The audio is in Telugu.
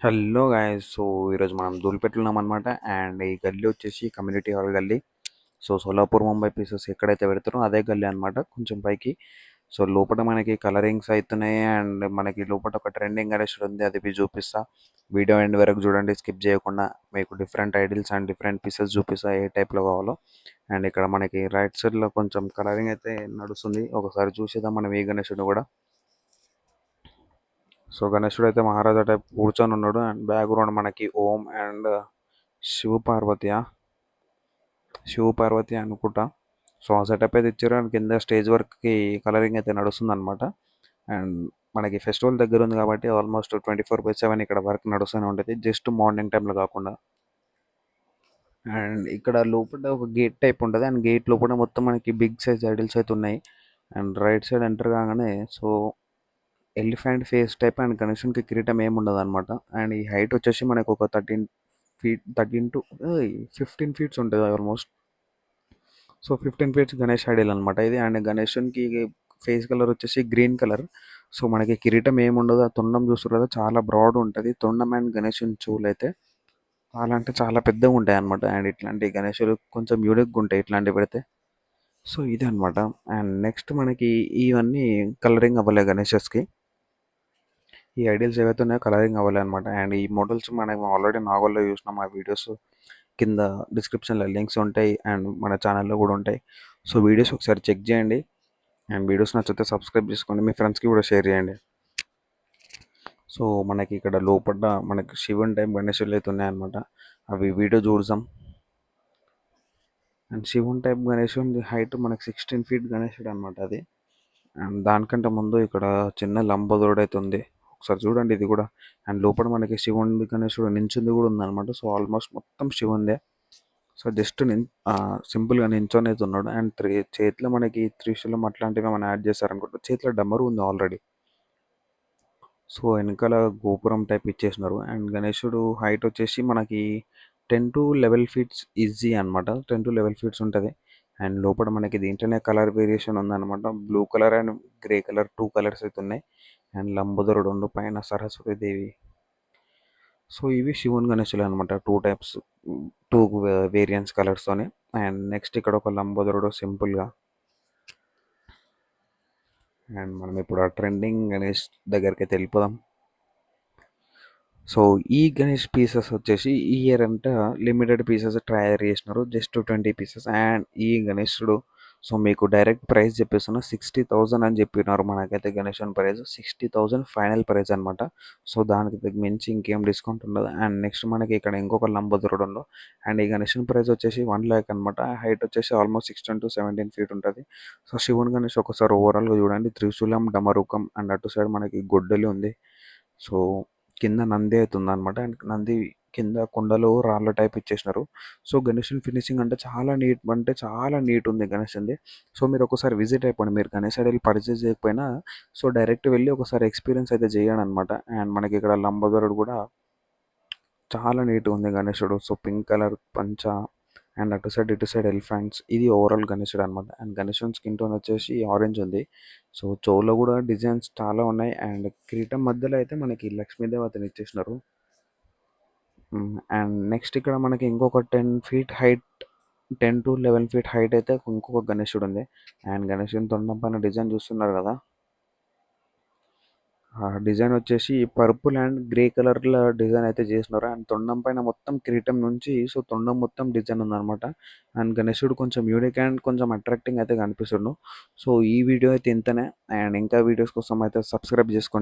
Hello guys. సో ఈరోజు మనం ధూళిపేటలో ఉన్నామన్నమాట. అండ్ ఈ గల్లీ వచ్చేసి కమ్యూనిటీ హాల్ గల్లీ. సో సోలాపూర్ ముంబై పీసెస్ ఎక్కడైతే పెడతారో అదే గల్లీ అనమాట, కొంచెం పైకి. సో లోపల మనకి కలరింగ్స్ అవుతున్నాయి. అండ్ మనకి లోపల ఒక ట్రెండింగ్ అనేసి ఉంది, అది మీకు చూపిస్తా. వీడియో ఎండ్ వరకు చూడండి, స్కిప్ చేయకుండా. మీకు different idols and different pieces చూపిస్తా, ఏ టైప్లో కావాలో. అండ్ ఇక్కడ మనకి రైట్ సైడ్లో కొంచెం కలరింగ్ అయితే నడుస్తుంది, ఒకసారి చూసేద్దాం మనం ఈ గణేశుడు కూడా. సో గణేశుడు అయితే మహారాజా టైప్ కూర్చొని ఉన్నాడు. అండ్ బ్యాక్గ్రౌండ్ మనకి ఓం అండ్ శివ పార్వతియా శివ పార్వతి అనుకుంటా. సో ఆ సెటప్ అయితే ఇచ్చారు. అండ్ కింద స్టేజ్ వర్క్కి కలరింగ్ అయితే నడుస్తుంది అనమాట. అండ్ మనకి ఫెస్టివల్ దగ్గర ఉంది కాబట్టి ఆల్మోస్ట్ 24/7 ఇక్కడ వర్క్ నడుస్తూనే ఉంటుంది, జస్ట్ మార్నింగ్ టైంలో కాకుండా. అండ్ ఇక్కడ లోపల ఒక గేట్ టైప్ ఉంటుంది. అండ్ గేట్ లోపల మొత్తం మనకి బిగ్ సైజ్ ఐడిల్స్ అయితే ఉన్నాయి. అండ్ రైట్ సైడ్ ఎంటర్ కాగానే so elephant face type and గణేశునికి కిరీటం ఏమి ఉండదు అనమాట. అండ్ ఈ హైట్ వచ్చేసి మనకు ఒక 13 ఫీట్, 15 ఫీట్స్ ఉంటుంది almost. So 15 feets Ganesh ideal అనమాట ఇది. అండ్ గణేశునికి ఫేస్ కలర్ వచ్చేసి గ్రీన్ కలర్. సో మనకి కిరీటం ఏమి ఉండదు, ఆ తొండం చూస్తారు కదా, చాలా బ్రాడ్ ఉంటుంది తొండం. అండ్ గణేశుని చెవులు అయితే చాలా అంటే చాలా పెద్దగా ఉంటాయి అనమాట. అండ్ ఇట్లాంటి గణేశులు కొంచెం యూనిక్గా ఉంటాయి ఇట్లాంటివి పెడితే. సో ఇది అనమాట. అండ్ నెక్స్ట్ మనకి ఇవన్నీ కలరింగ్ అవ్వలే గణేషస్కి. ఈ ఐడియల్స్ ఏవైతే ఉన్నాయో కలరింగ్ అవ్వాలి అనమాట. అండ్ ఈ మోడల్స్ మనం ఆల్రెడీ నాగోల్లో చూసినాం, ఆ వీడియోస్ కింద డిస్క్రిప్షన్లో లింక్స్ ఉంటాయి. అండ్ మన ఛానల్లో కూడా ఉంటాయి. సో వీడియోస్ ఒకసారి చెక్ చేయండి. అండ్ వీడియోస్ నచ్చితే సబ్స్క్రైబ్ చేసుకోండి, మీ ఫ్రెండ్స్కి కూడా షేర్ చేయండి. సో మనకి ఇక్కడ లోపల మనకి శివుని టైప్ గణేశులు అయితే ఉన్నాయన్నమాట, అవి వీడియో చూద్దాం. అండ్ శివుని టైప్ గణేశుని హైట్ మనకి 16 ఫీట్ గణేశుడు అనమాట అది. అండ్ దానికంటే ముందు ఇక్కడ చిన్న లంబోదరుడు అయితే ఉంది, ఒకసారి చూడండి ఇది కూడా. అండ్ లోపల మనకి శివుని గణేశుడు నించుంది కూడా ఉందన్నమాట. సో ఆల్మోస్ట్ మొత్తం శివుందే. సో జస్ట్ సింపుల్గా నించొని అయితే ఉన్నాడు. అండ్ చేతిలో మనకి త్రిశూలం అట్లాంటివి ఏమైనా యాడ్ చేశారనుకుంటా, చేతిలో డమరు ఉంది ఆల్రెడీ. సో వెనకాల గోపురం టైప్ ఇచ్చేసినారు. అండ్ గణేశుడు హైట్ వచ్చేసి మనకి 10 to 11 ఫీట్స్ ఈజీ అనమాట, 10 to 11 ఫీట్స్ ఉంటుంది. అండ్ లోపల మనకి దీంట్లోనే కలర్ వేరియేషన్ ఉందన్నమాట, blue colour and grey colour, 2 colours అయితే ఉన్నాయి. అండ్ లంబోదరుడు ఉండు, పైన సరస్వతి దేవి. సో ఇవి శివుని గణేశులు అనమాట, 2 టైప్స్, 2 వేరియంట్స్ కలర్స్తోని. అండ్ నెక్స్ట్ ఇక్కడ ఒక లంబోదరుడు సింపుల్గా. అండ్ మనం ఇప్పుడు ఆ ట్రెండింగ్ గణేష్ దగ్గరికి అయితే వెళ్ళిపోదాం. సో ఈ గణేష్ పీసెస్ వచ్చేసి ఈ ఇయర్ అంటే లిమిటెడ్ పీసెస్ తయారు చేసినారు, జస్ట్ 20 పీసెస్. అండ్ ఈ గణేశుడు సో మీకు డైరెక్ట్ ప్రైస్ చెప్పేస్తున్నా, 60,000 అని చెప్పినారు. మనకైతే గణేశన్ ప్రైస్ 60,000 ఫైనల్ ప్రైస్ అనమాట. సో దానికి మించి ఇంకేం డిస్కౌంట్ ఉండదు. అండ్ నెక్స్ట్ మనకి ఇక్కడ ఇంకొక లంబోదరుడు ఉండదు. అండ్ ఈ గణేశన్ ప్రైస్ వచ్చేసి 1 lakh అనమాట. హైట్ వచ్చేసి ఆల్మోస్ట్ 16 to 17 ఫీట్ ఉంటుంది. సో శివుని గణేష్ ఒకసారి ఓవరాల్గా చూడండి, త్రిశూలం, డమరుకం అండ్ అటు సైడ్ మనకి గొడ్డలి ఉంది. సో కింద నంది అవుతుంది అనమాట. అండ్ నంది కింద కొండలు రాళ్ళ టైప్ ఇచ్చేసినారు. సో గణేశుని ఫినిషింగ్ అంటే చాలా నీట్ ఉంది గణేశునిది. సో మీరు ఒకసారి విజిట్ అయిపోండి, మీరు గణేష్ ఐడల్ పర్చేస్ చేయకపోయినా సో డైరెక్ట్ వెళ్ళి ఒకసారి ఎక్స్పీరియన్స్ అయితే చేయండి అనమాట. అండ్ మనకి ఇక్కడ లంబోదరుడు కూడా చాలా నీట్గా ఉంది గణేశుడు. సో పింక్ కలర్ పంచ అండ్ అటు సైడ్ ఇటు సైడ్ ఎలిఫెంట్స్, ఇది ఓవరాల్ గణేశుడు అనమాట. అండ్ గణేశుని స్కిన్ టోన్ వచ్చేసి ఆరెంజ్ ఉంది. సో చెవులో కూడా డిజైన్స్ చాలా ఉన్నాయి. అండ్ కిరీటం మధ్యలో అయితే మనకి లక్ష్మీదేవతని ఇచ్చేసినారు. అండ్ నెక్స్ట్ ఇక్కడ మనకి ఇంకొక 10 feet height, 10 to 11 feet height అయితే ఇంకొక గణేశుడు ఉంది. అండ్ గణేశుని తొండం పైన డిజైన్ చూస్తున్నారు కదా, ఆ డిజైన్ వచ్చేసి పర్పుల్ అండ్ గ్రే కలర్లో డిజైన్ అయితే చేసినారు. అండ్ తొండం పైన మొత్తం కిరీటం నుంచి సో తొండం మొత్తం డిజైన్ ఉందన్నమాట. అండ్ గణేశుడు కొంచెం యూనిక్ అండ్ కొంచెం అట్రాక్టింగ్ అయితే కనిపిస్తుండు. సో ఈ వీడియో అయితే ఇంతనే. అండ్ ఇంకా వీడియోస్ కోసం అయితే సబ్స్క్రైబ్ చేసుకోండి.